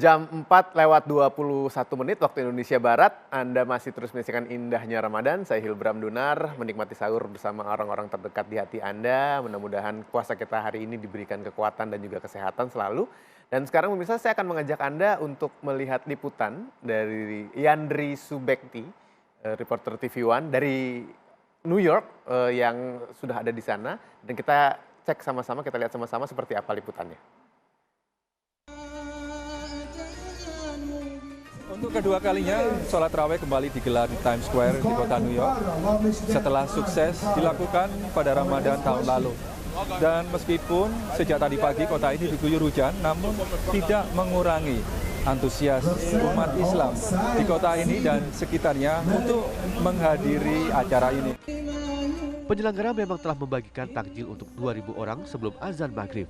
Jam 4 lewat 21 menit waktu Indonesia Barat. Anda masih terus menyaksikan indahnya Ramadan. Saya Hilbram Dunar, menikmati sahur bersama orang-orang terdekat di hati Anda. Mudah-mudahan puasa kita hari ini diberikan kekuatan dan juga kesehatan selalu. Dan sekarang pemirsa, saya akan mengajak Anda untuk melihat liputan dari Yandri Subekti, reporter TV One dari New York yang sudah ada di sana. Dan kita cek sama-sama, kita lihat sama-sama seperti apa liputannya. Untuk kedua kalinya, sholat raweh kembali digelar di Times Square di kota New York setelah sukses dilakukan pada Ramadan tahun lalu. Dan meskipun sejak tadi pagi kota ini diguyur hujan, namun tidak mengurangi antusias umat Islam di kota ini dan sekitarnya untuk menghadiri acara ini. Penyelenggara memang telah membagikan takjil untuk 2.000 orang sebelum azan maghrib.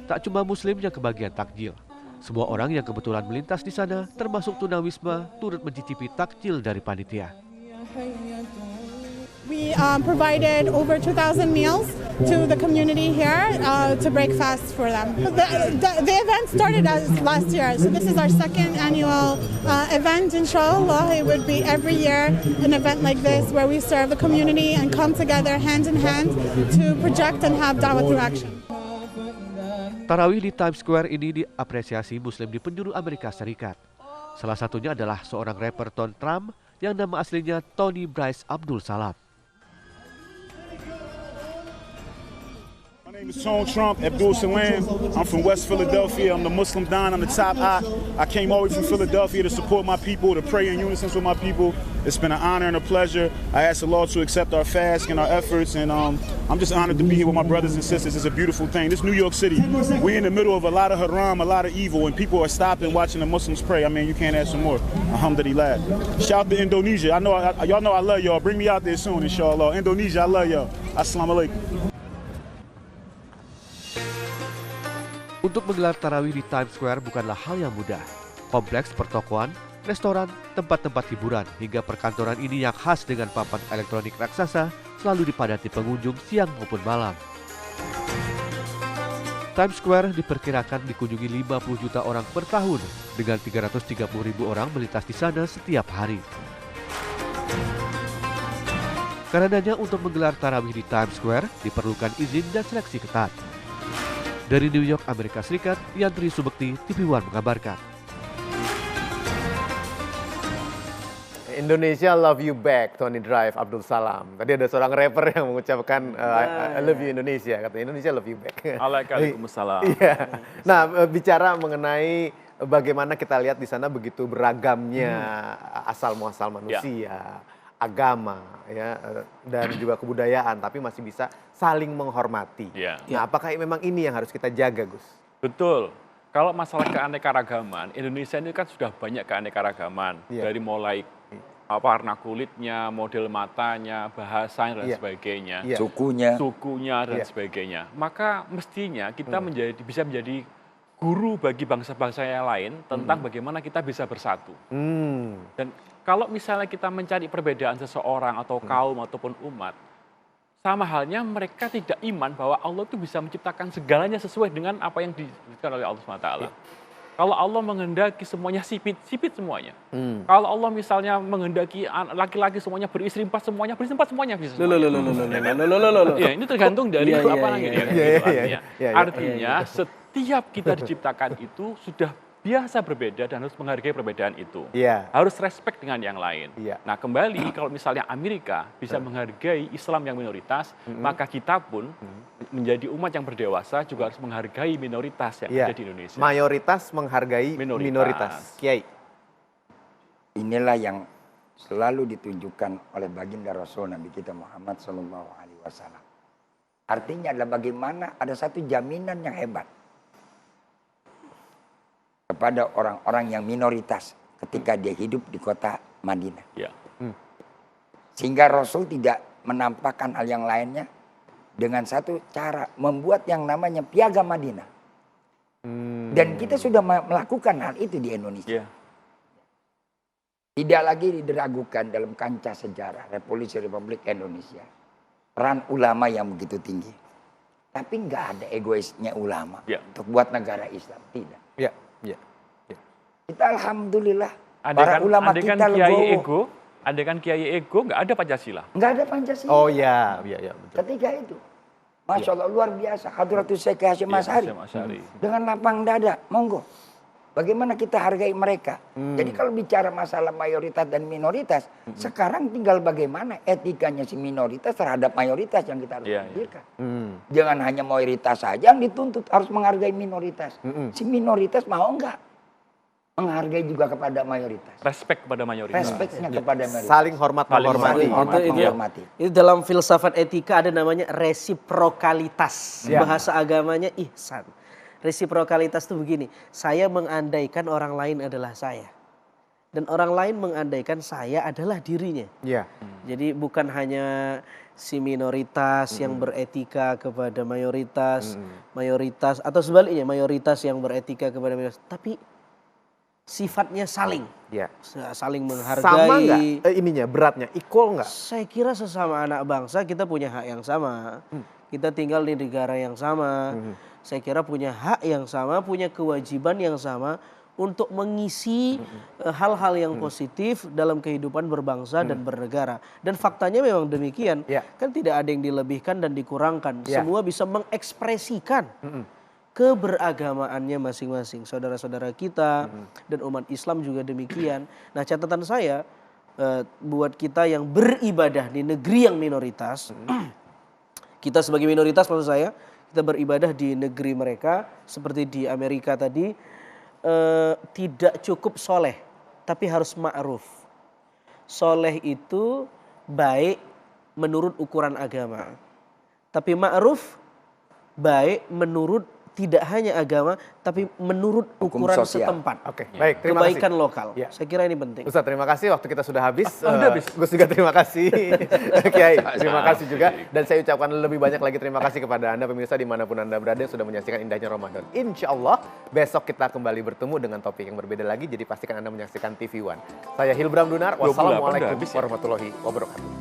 Tak cuma muslim yang kebagian takjil. Semua orang yang kebetulan melintas di sana, termasuk tunawisma, turut mencicipi takjil dari panitia. We provided over 2,000 meals to the community here to break fast for them. The event started as last year, so this is our second annual event. Inshallah, it would be every year an event like this where we serve the community and come together hand in hand to project and have da'wah through action. Tarawih di Times Square ini diapresiasi Muslim di penjuru Amerika Serikat. Salah satunya adalah seorang rapper Ton Trump yang nama aslinya Tony Bryce Abdul Salam. My name is Tone Trump Abdul Salam. I'm from West Philadelphia. I'm the Muslim Don. I'm the top eye. I came all the way from Philadelphia to support my people, to pray in unison with my people. It's been an honor and a pleasure. I ask Allah to accept our fast and our efforts, and I'm just honored to be here with my brothers and sisters. It's a beautiful thing. This New York City, we're in the middle of a lot of haram, a lot of evil, and people are stopping watching the Muslims pray. I mean, you can't ask for more. Alhamdulillah. Shout out to Indonesia. I know y'all know I love y'all. Bring me out there soon, inshallah. Indonesia, I love y'all. Assalamualaikum. Untuk menggelar tarawih di Times Square bukanlah hal yang mudah. Kompleks pertokoan, restoran, tempat-tempat hiburan, hingga perkantoran ini yang khas dengan papan elektronik raksasa selalu dipadati pengunjung siang maupun malam. Times Square diperkirakan dikunjungi 50 juta orang per tahun, dengan 330.000 orang melintas di sana setiap hari. Karenanya untuk menggelar tarawih di Times Square diperlukan izin dan seleksi ketat. Dari New York, Amerika Serikat, Yandri Subekti, TV One mengabarkan. Indonesia love you back, Tony Drive Abdul Salam. Tadi ada seorang rapper yang mengucapkan I love you Indonesia, kata Indonesia love you back. Waalaikumsalam. Iya. Nah, bicara mengenai bagaimana kita lihat di sana begitu beragamnya asal muasal manusia, agama, ya, dan juga kebudayaan, tapi masih bisa saling menghormati. Nah, apakah memang ini yang harus kita jaga, Gus? Betul. Kalau masalah keanekaragaman, Indonesia ini kan sudah banyak keanekaragaman. Dari mulai warna kulitnya, model matanya, bahasanya, dan sebagainya. Sukunya, dan sebagainya. Maka mestinya kita bisa menjadi guru bagi bangsa-bangsa yang lain tentang bagaimana kita bisa bersatu. Dan kalau misalnya kita mencari perbedaan seseorang atau kaum ataupun umat, sama halnya mereka tidak iman bahwa Allah itu bisa menciptakan segalanya sesuai dengan apa yang diberikan oleh Allah SWT. Kalau Allah menghendaki semuanya sipit semuanya. Kalau Allah misalnya menghendaki laki-laki semuanya beristri empat semuanya bisa. Ya, ini tergantung dari apa namanya. Artinya setiap kita diciptakan itu sudah biasa berbeda dan harus menghargai perbedaan itu. Harus respect dengan yang lain. Nah, kembali kalau misalnya Amerika bisa menghargai Islam yang minoritas, maka kita pun menjadi umat yang berdewasa juga harus menghargai minoritas yang ada di Indonesia. Mayoritas menghargai minoritas. Kiai. Inilah yang selalu ditunjukkan oleh baginda Rasul Nabi kita Muhammad SAW. Artinya adalah bagaimana ada satu jaminan yang hebat kepada orang-orang yang minoritas ketika dia hidup di kota Madinah. Sehingga Rasul tidak menampakkan hal yang lainnya dengan satu cara membuat yang namanya piagam Madinah. Dan kita sudah melakukan hal itu di Indonesia. Tidak lagi diragukan dalam kancah sejarah Revolusi Republik Indonesia. Peran ulama yang begitu tinggi. Tapi nggak ada egoisnya ulama untuk buat negara Islam. Tidak. Ya, ya. Kita alhamdulillah para ulama kita legowo. Andaikan Kiai Ego nggak ada Pancasila. Nggak ada Pancasila. Oh iya, iya betul. Ketika itu. Masya Allah luar biasa. Hadratus Syekh Hasyim Asy'ari. Dengan lapang dada, monggo. Bagaimana kita hargai mereka. Jadi kalau bicara masalah mayoritas dan minoritas, sekarang tinggal bagaimana etikanya si minoritas terhadap mayoritas yang kita harus pikirkan. Jangan hanya mayoritas saja yang dituntut, harus menghargai minoritas. Si minoritas mau enggak menghargai juga kepada mayoritas. Respect kepada mayoritas. Respectnya kepada mayoritas. Saling hormat menghormati. Itu dalam filsafat etika ada namanya resiprokalitas. Bahasa agamanya ihsan. Resiprokalitas itu begini, saya mengandaikan orang lain adalah saya. Dan orang lain mengandaikan saya adalah dirinya. Jadi bukan hanya si minoritas yang beretika kepada mayoritas, mayoritas atau sebaliknya mayoritas yang beretika kepada mayoritas. Tapi sifatnya saling. Saling menghargai. Sama nggak ininya, beratnya, equal nggak? Saya kira sesama anak bangsa kita punya hak yang sama. Kita tinggal di negara yang sama. Saya kira punya hak yang sama, punya kewajiban yang sama untuk mengisi hal-hal yang positif dalam kehidupan berbangsa dan bernegara. Dan faktanya memang demikian. Kan tidak ada yang dilebihkan dan dikurangkan. Semua bisa mengekspresikan keberagamaannya masing-masing. Saudara-saudara kita dan umat Islam juga demikian. Nah, catatan saya buat kita yang beribadah di negeri yang minoritas, kita sebagai minoritas maksud saya, kita beribadah di negeri mereka seperti di Amerika tadi, tidak cukup soleh, tapi harus ma'ruf. Soleh itu baik menurut ukuran agama, tapi ma'ruf baik menurut tidak hanya agama, tapi menurut ukuran setempat. Baik, terima kasih. Kebaikan lokal. Saya kira ini penting. Ustaz, terima kasih. Waktu kita sudah habis. Gus juga terima kasih. Kiai, terima kasih juga. Dan saya ucapkan lebih banyak lagi terima kasih kepada Anda pemirsa dimanapun Anda berada yang sudah menyaksikan indahnya Ramadan. Insya Allah besok kita kembali bertemu dengan topik yang berbeda lagi. Jadi pastikan Anda menyaksikan TV One. Saya Hilbram Dunar. Wassalamualaikum warahmatullahi wabarakatuh.